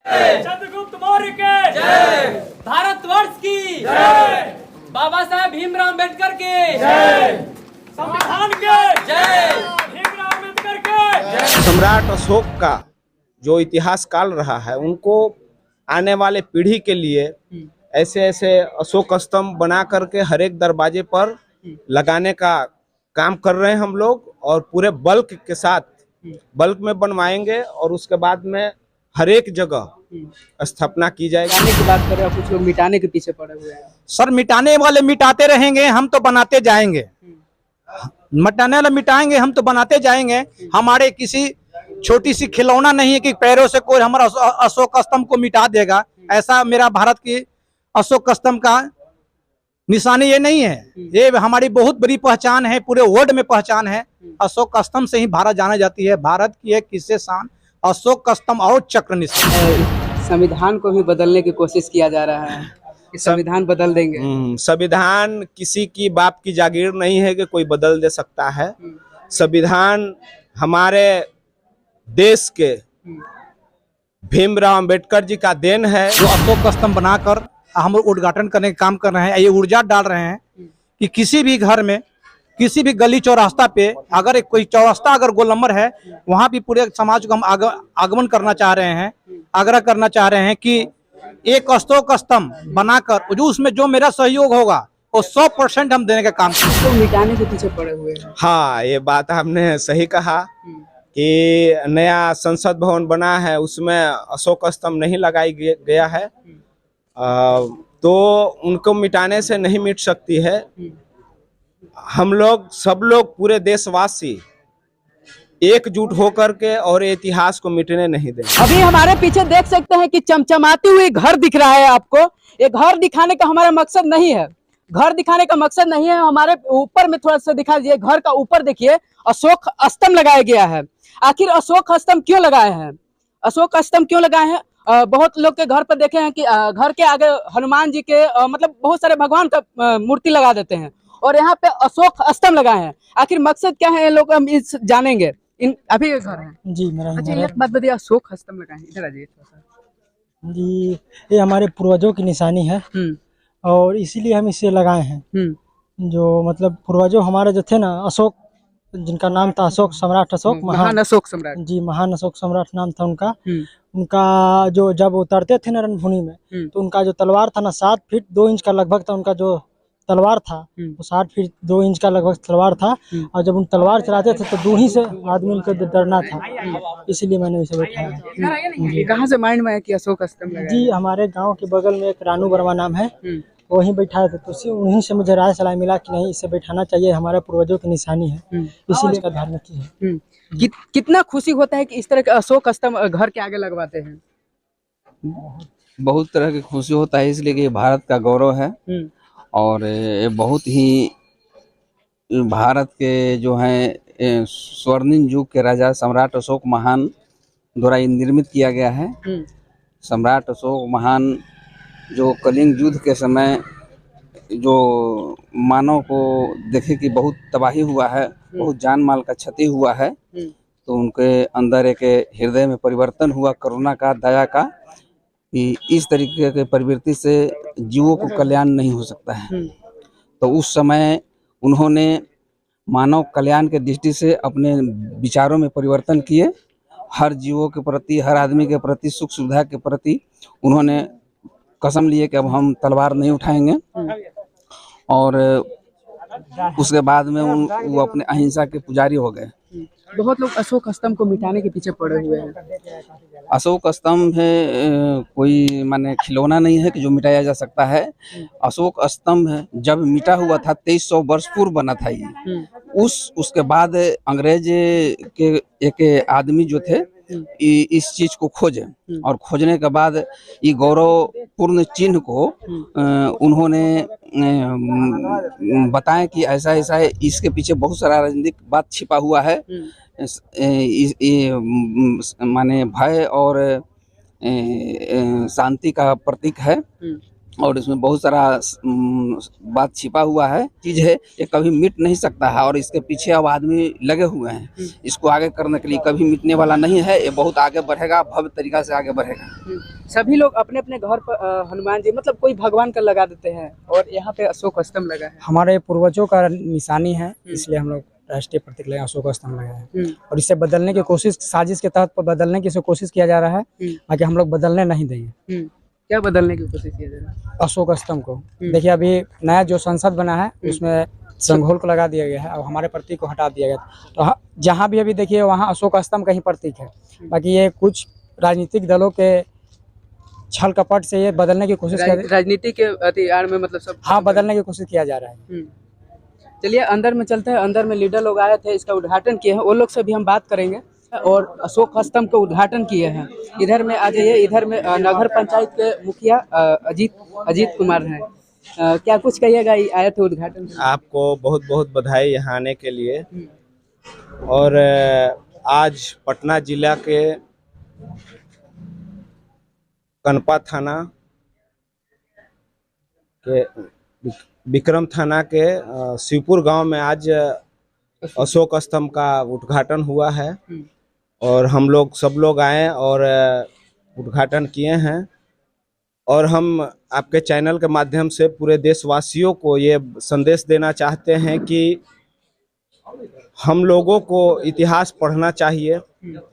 चंद्रगुप्त मौर्य के जय, भारतवर्ष की जय, बाबा साहेब भीमराव अम्बेडकर के जय, संविधान के जय, भीमराव अम्बेडकर के जय। सम्राट अशोक का जो इतिहास काल रहा है, उनको आने वाले पीढ़ी के लिए ऐसे ऐसे अशोक स्तंभ बना करके हर एक दरवाजे पर लगाने का काम कर रहे हैं हम लोग, और पूरे बल्क के साथ बल्क में बनवाएंगे और उसके बाद में हर एक जगह स्थापना की जाएगी। मिटाने की बात कर रहे हैं, कुछ लोग मिटाने के पीछे पड़े हुए हैं। सर, मिटाने वाले मिटाते रहेंगे, हम तो बनाते जाएंगे। मिटाने वाले मिटाएंगे, हम तो बनाते जाएंगे। हमारे किसी छोटी सी खिलौना नहीं है कि पैरों से कोई हमारा अशोक स्तंभ को मिटा देगा। ऐसा मेरा भारत की अशोक स्तंभ का निशानी ये नहीं है। ये हमारी बहुत बड़ी पहचान है, पूरे वर्ल्ड में पहचान है। अशोक स्तंभ से ही भारत जाना जाती है। भारत की एक किस्से शान अशोक स्तंभ और चक्र निशान। संविधान को भी बदलने की कोशिश किया जा रहा है कि संविधान बदल देंगे। संविधान किसी की बाप की जागीर नहीं है कि कोई बदल दे सकता है। संविधान हमारे देश के भीमराव अम्बेडकर जी का देन है, जो अशोक स्तंभ बनाकर हम उद्घाटन करने का काम कर रहे हैं। ये ऊर्जा डाल रहे हैं कि किसी भी घर में, किसी भी गली चौरास्ता पे अगर कोई चौरास्ता अगर गोलंबर है, वहाँ भी पूरे समाज को हम आगमन करना चाह रहे हैं, आग्रह करना चाह रहे हैं कि एक अशोक स्तंभ बनाकर जो उसमें जो मेरा सहयोग होगा वो 100% हम देने का काम करेंगे। तो मिटाने के पीछे पड़े हुए हैं। हाँ, ये बात आपने सही कहा कि नया संसद भवन बना है, उसमें अशोक स्तंभ नहीं लगाई गया है, तो उनको मिटाने से नहीं मिट सकती है। हम लोग सब लोग पूरे देशवासी एकजुट होकर के और इतिहास को मिटने नहीं देंगे। अभी हमारे पीछे देख सकते हैं कि चमचमाती हुई घर दिख रहा है आपको। ये घर दिखाने का हमारा मकसद नहीं है, घर दिखाने का मकसद नहीं है। हमारे ऊपर में थोड़ा सा दिखा दीजिए, घर का ऊपर देखिए अशोक स्तंभ लगाया गया है। आखिर अशोक स्तंभ क्यों लगाए हैं? अशोक स्तंभ क्यों लगाए हैं? बहुत लोग के घर पर देखे हैं कि घर के आगे हनुमान जी के मतलब बहुत सारे भगवान का मूर्ति लगा देते हैं, और यहाँ पे अशोक स्तंभ लगाए हैं। आखिर मकसद क्या है ये लोग, हम इस जानेंगे। अभी ये घर है जी मेरा। अच्छा, एक बात बताइए, अशोक स्तंभ लगाए हैं, इधर आ जाइए थोड़ा सा। जी, ये हमारे पूर्वजों की निशानी है और इसीलिए हम इसे लगाए हैं। जो मतलब पूर्वजों हमारे जो थे ना, अशोक, जिनका नाम था अशोक सम्राट, अशोक महान अशोक सम्राट जी, महान अशोक सम्राट नाम था उनका। उनका जो जब उतरते थे ना रणभूमि में, तो उनका जो तलवार था ना 7 फीट 2 इंच का लगभग था। उनका जो तलवार था वो 7 फीट 2 इंच का लगभग तलवार था, और जब उन तलवार चलाते थे तो दूरी से आदमी को डरना था, इसलिए मैंने इसे बैठाया। कहाँ से माइंड में है कि अशोक स्तंभ लगाया? जी, हमारे गांव के बगल में एक रानू वर्मा नाम है, वहीं बैठाए थे, तो उन्हीं से मुझे राय सलाह मिला कि नहीं, इसे बैठाना चाहिए, हमारे पूर्वजों की निशानी है, इसीलिए इसका धार्मिक है। कितना खुशी होता है कि इस तरह के अशोक स्तंभ घर के आगे लगवाते हैं? बहुत तरह की खुशी होता है, इसलिए कि ये भारत का गौरव है और ये बहुत ही भारत के जो हैं स्वर्णिम युग के राजा सम्राट अशोक महान द्वारा निर्मित किया गया है। सम्राट अशोक महान जो कलिंग युद्ध के समय जो मानव को देखे कि बहुत तबाही हुआ है, बहुत जान माल का क्षति हुआ है, तो उनके अंदर एक हृदय में परिवर्तन हुआ, करुणा का, दया का, कि इस तरीके के प्रवृत्ति से जीवों को कल्याण नहीं हो सकता है। तो उस समय उन्होंने मानव कल्याण के दृष्टि से अपने विचारों में परिवर्तन किए। हर जीवों के प्रति, हर आदमी के प्रति, सुख सुविधा के प्रति उन्होंने कसम लिए कि अब हम तलवार नहीं उठाएंगे, और उसके बाद में वो अपने अहिंसा के पुजारी हो गए। बहुत लोग अशोक स्तंभ को मिटाने के पीछे पड़े हुए हैं। अशोक स्तंभ है कोई माने खिलौना नहीं है कि जो मिटाया जा सकता है। अशोक स्तंभ जब मिटा हुआ था 2300 वर्ष पूर्व बना था ये। उसके बाद अंग्रेज के एक आदमी जो थे इस चीज को खोजे, और खोजने के बाद ये गौरवपूर्ण चिन्ह को उन्होंने बताया कि ऐसा ऐसा है, इसके पीछे बहुत सारा राजनीतिक बात छिपा हुआ है। माने भय और शांति का प्रतीक है, और इसमें बहुत सारा बात छिपा हुआ है, चीज है, ये कभी मिट नहीं सकता है। और इसके पीछे अब आदमी लगे हुए हैं इसको आगे करने के लिए, कभी मिटने वाला नहीं है। ये बहुत आगे बढ़ेगा, भव्य तरीका से आगे बढ़ेगा। सभी लोग अपने अपने घर पर हनुमान जी मतलब कोई भगवान का लगा देते हैं और यहाँ पे अशोक स्तंभ लगा है। हमारे पूर्वजों का निशानी है, इसलिए हम लोग राष्ट्रीय प्रतीक लगाए अशोक स्तंभ लगाए हैं। और इसे बदलने की कोशिश, साजिश के तहत बदलने की कोशिश किया जा रहा है, बाकी हम लोग बदलने नहीं देंगे। क्या बदलने की कोशिश किया जा रहा है? अशोक स्तंभ को देखिए, अभी नया जो संसद बना है उसमें संघोल को लगा दिया गया है, अब हमारे प्रतीक को हटा दिया गया। तो जहाँ भी अभी देखिए वहाँ अशोक स्तंभ का ही प्रतीक है। बाकी ये कुछ राजनीतिक दलों के छल कपट से ये बदलने की कोशिश राजनीति के आड़ में मतलब सब हाँ बदलने की कोशिश किया जा रहा है। चलिए अंदर में चलते हैं। अंदर में लीडर लोग आए थे, इसका उद्घाटन किए हैं, वो लोग से भी हम बात करेंगे। और अशोक स्तंभ का उद्घाटन किए हैं। इधर में आ जाइए, इधर में नगर पंचायत के मुखिया अजीत कुमार हैं। क्या कुछ कहिएगा, आए थे उद्घाटन? आपको बहुत बहुत बधाई यहाँ आने के लिए। और आज पटना जिला के कनपा थाना के विक्रम थाना के शिवपुर गांव में आज अशोक स्तंभ का उद्घाटन हुआ है। और हम लोग सब लोग आए और उद्घाटन किए हैं। और हम आपके चैनल के माध्यम से पूरे देशवासियों को ये संदेश देना चाहते हैं कि हम लोगों को इतिहास पढ़ना चाहिए।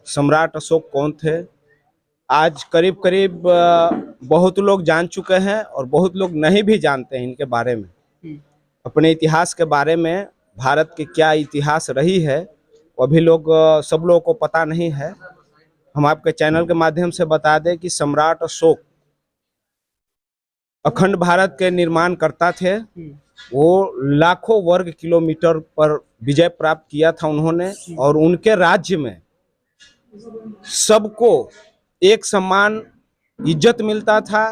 सम्राट अशोक कौन थे, आज करीब करीब बहुत लोग जान चुके हैं और बहुत लोग नहीं भी जानते हैं इनके बारे में। अपने इतिहास के बारे में, भारत की क्या इतिहास रही है वो अभी लोग सब लोगों को पता नहीं है। हम आपके चैनल के माध्यम से बता दें कि सम्राट अशोक अखंड भारत के निर्माण करता थे। वो लाखों वर्ग किलोमीटर पर विजय प्राप्त किया था उन्होंने। और उनके राज्य में सबको एक समान इज्जत मिलता था।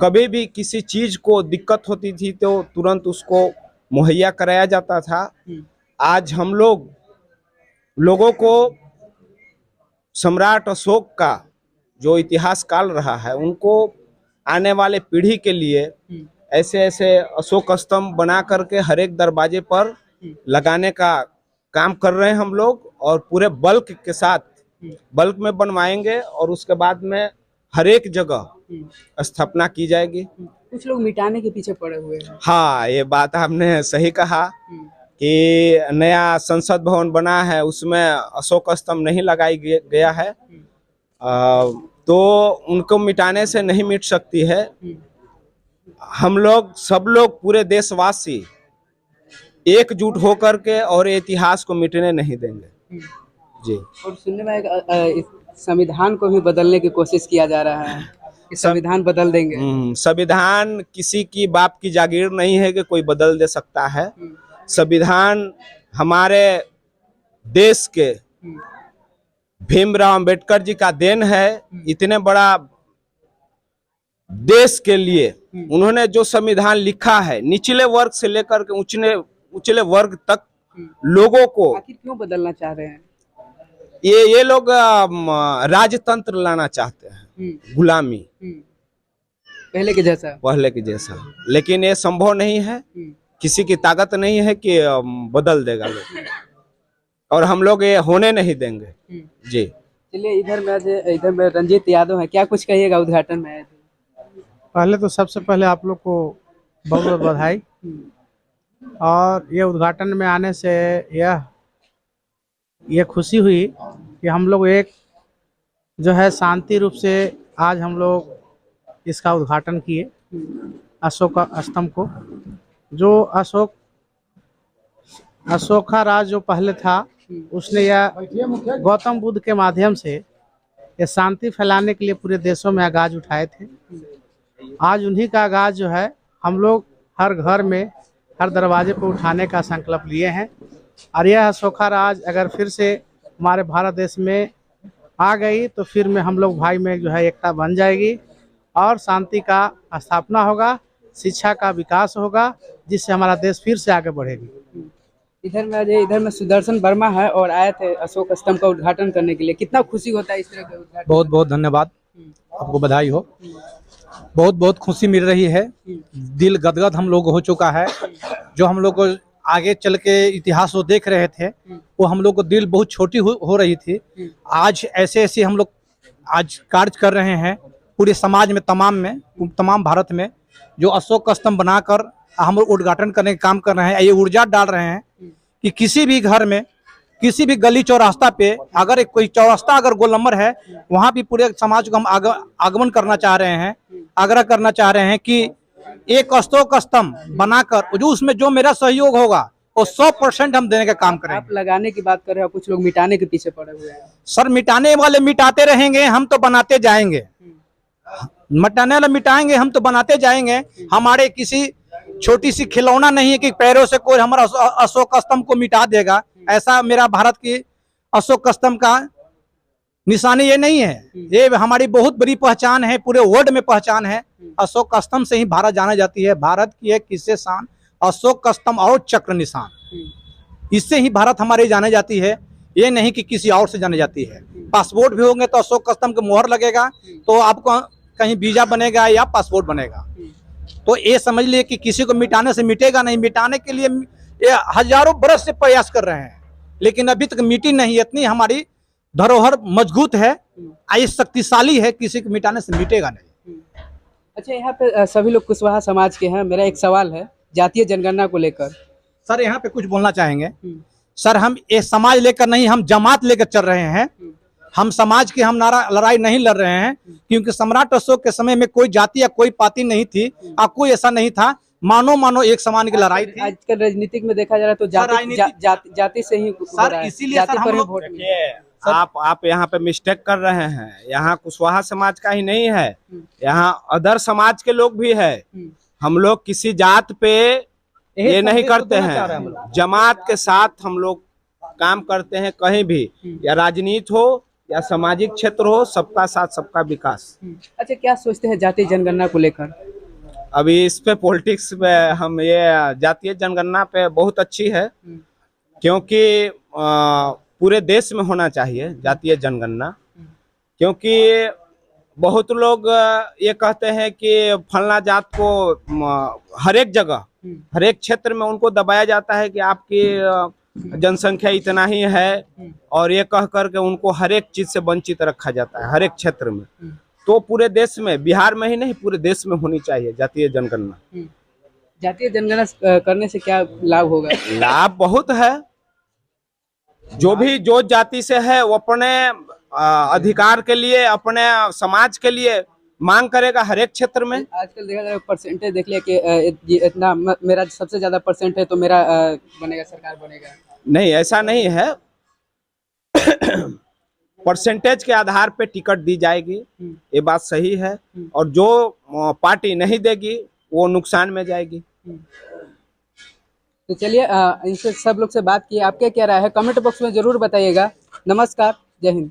कभी भी किसी चीज को दिक्कत होती थी तो तुरंत उसको मुहैया कराया जाता था। आज हम लोगों को सम्राट अशोक का जो इतिहास काल रहा है, उनको आने वाले पीढ़ी के लिए ऐसे ऐसे अशोक स्तंभ बना करके हर एक दरवाजे पर लगाने का काम कर रहे हैं हम लोग। और पूरे बल्क के साथ बल्क में बनवाएंगे और उसके बाद में हर एक जगह स्थापना की जाएगी। कुछ लोग मिटाने के पीछे पड़े हुए हैं। हाँ, ये बात आपने सही कहा कि नया संसद भवन बना है, उसमें अशोक स्तंभ नहीं लगाई गया है। तो उनको मिटाने से नहीं मिट सकती है। हम लोग सब लोग पूरे देशवासी एकजुट होकर के और इतिहास को मिटने नहीं देंगे जी। और सुनने में एक संविधान को भी बदलने की कोशिश किया जा रहा है कि संविधान बदल देंगे। संविधान किसी की बाप की जागीर नहीं है कि कोई बदल दे सकता है। संविधान हमारे देश के भीमराव अंबेडकर जी का देन है। इतने बड़ा देश के लिए उन्होंने जो संविधान लिखा है, निचले वर्ग से लेकर के उचले वर्ग तक लोगों को आखिर क्यों बदलना चाह रहे हैं? ये लोग राजतंत्र लाना चाहते हैं, गुलामी पहले के जैसा। लेकिन ये संभव नहीं है। किसी की ताकत नहीं है कि बदल देगा लोग, और हम लोग ये होने नहीं देंगे जी। चलिए इधर में रंजीत यादव है, क्या कुछ कहिएगा उद्घाटन में? पहले तो सबसे पहले आप लोग को बहुत बहुत बधाई। और ये उद्घाटन में आने से यह खुशी हुई कि हम लोग एक जो है शांति रूप से आज हम लोग इसका उद्घाटन किए, अशोक स्तंभ को। जो अशोका राज जो पहले था, उसने यह गौतम बुद्ध के माध्यम से ये शांति फैलाने के लिए पूरे देशों में आगाज उठाए थे। आज उन्हीं का आगाज जो है हम लोग हर घर में, हर दरवाजे पर उठाने का संकल्प लिए हैं। और यह अशोका राज अगर फिर से हमारे भारत देश में आ गई तो फिर में हम लोग भाई में जो है एकता बन जाएगी और शांति का स्थापना होगा, शिक्षा का विकास होगा, जिससे हमारा देश फिर से आगे बढ़ेगी। इधर में सुदर्शन वर्मा है और आए थे अशोक स्तंभ का उद्घाटन करने के लिए। कितना खुशी होता है इस तरह के उद्घाटन? बहुत बहुत धन्यवाद, आपको बधाई हो। बहुत बहुत खुशी मिल रही है। दिल गदगद हम लोग हो चुका है। जो हम लोग को आगे चल के इतिहास वो देख रहे थे, वो हम लोग को दिल बहुत छोटी हो रही थी। आज ऐसे ऐसे हम लोग आज कार्य कर रहे हैं पूरे समाज में, तमाम भारत में, जो अशोक स्तंभ बनाकर हम लोग उद्घाटन करने का काम कर रहे हैं। ये ऊर्जा डाल रहे हैं कि किसी भी घर में, किसी भी गली चौरास्ता पे अगर कोई चौरास्ता अगर गोल नंबर है, वहाँ भी पूरे समाज को हम आगमन करना चाह रहे हैं, आग्रह करना चाह रहे हैं कि एक अशोक स्तंभ बनाकर जो उसमें जो मेरा सहयोग होगा वो 100% हम देने का काम आप करेंगे। लगाने की बात कर रहे हो, कुछ लोग मिटाने के पीछे पड़े हुए हैं। सर, मिटाने वाले मिटाते रहेंगे, हम तो बनाते जाएंगे। मिटाने वाले मिटाएंगे, हम तो बनाते जाएंगे। हमारे किसी छोटी सी खिलौना नहीं है कि पैरों से कोई हमारा अशोक स्तंभ को मिटा देगा। ऐसा मेरा भारत की अशोक स्तंभ का निशानी ये नहीं है। ये हमारी बहुत बड़ी पहचान है, पूरे वर्ल्ड में पहचान है। अशोक स्तंभ से ही भारत जाना जाती है। भारत की एक किस्से शान अशोक स्तंभ और चक्र निशान, इससे ही भारत हमारी जाने जाती है। ये नहीं कि किसी और से जाने जाती है। पासपोर्ट भी होंगे तो अशोक स्तंभ की मोहर लगेगा तो आपको कहीं वीजा बनेगा या पासपोर्ट बनेगा। तो ये समझ लिए कि किसी को मिटाने से मिटेगा नहीं। मिटाने के लिए ये हजारों बरस से प्रयास कर रहे हैं, लेकिन अभी तक मिटी नहीं। इतनी हमारी धरोहर मजबूत है, शक्तिशाली है, किसी को मिटाने से मिटेगा नहीं। अच्छा, यहाँ पे सभी लोग कुशवाहा समाज के हैं। मेरा एक सवाल है जातीय जनगणना को लेकर। सर, यहाँ पे कुछ बोलना चाहेंगे। सर, हम ये समाज लेकर नहीं, हम जमात लेकर चल रहे हैं। हम समाज की हम लड़ाई नहीं लड़ रहे हैं, क्योंकि सम्राट अशोक के समय में कोई जाति या कोई पार्टी नहीं थी और कोई ऐसा नहीं था। मानो एक समान की लड़ाई थी। आजकल राजनीतिक में देखा जा रहा है तो जाति से ही सर, इसीलिए सर हम लोग आप यहाँ पे मिस्टेक कर रहे हैं। यहाँ कुशवाहा समाज का ही नहीं है, यहाँ अदर समाज के लोग भी है। हम लोग किसी जात पे ये नहीं करते हैं। जमात के साथ हम लोग काम करते हैं। कहीं भी, या राजनीति हो या सामाजिक क्षेत्र हो, सबका साथ सबका विकास। अच्छा, क्या सोचते हैं जातीय जनगणना को लेकर? अभी इस पे पॉलिटिक्स में हम ये जातीय जनगणना पे बहुत अच्छी है, क्योंकि पूरे देश में होना चाहिए जातीय जनगणना। क्योंकि बहुत लोग ये कहते हैं कि फलना जात को हर एक जगह, हर एक क्षेत्र में उनको दबाया जाता है कि आपकी जनसंख्या इतना ही है, और ये कह करके उनको हर एक चीज से वंचित रखा जाता है हर एक क्षेत्र में। तो पूरे देश में, बिहार में ही नहीं पूरे देश में होनी चाहिए जातीय जनगणना। जातीय जनगणना करने से क्या लाभ होगा? लाभ बहुत है। जो जाति से है वो अपने अधिकार के लिए, अपने समाज के लिए मांग करेगा हर एक क्षेत्र में। आजकल देखा जाए परसेंटेज देख लिया कि इतना मेरा सबसे ज्यादा परसेंट है तो मेरा बनेगा, सरकार बनेगा। नहीं, ऐसा नहीं है। परसेंटेज के आधार पे टिकट दी जाएगी, ये बात सही है। और जो पार्टी नहीं देगी वो नुकसान में जाएगी। तो चलिए, इनसे सब लोग से बात की, आपके क्या राय है कमेंट बॉक्स में जरूर बताइएगा। नमस्कार, जय हिंद।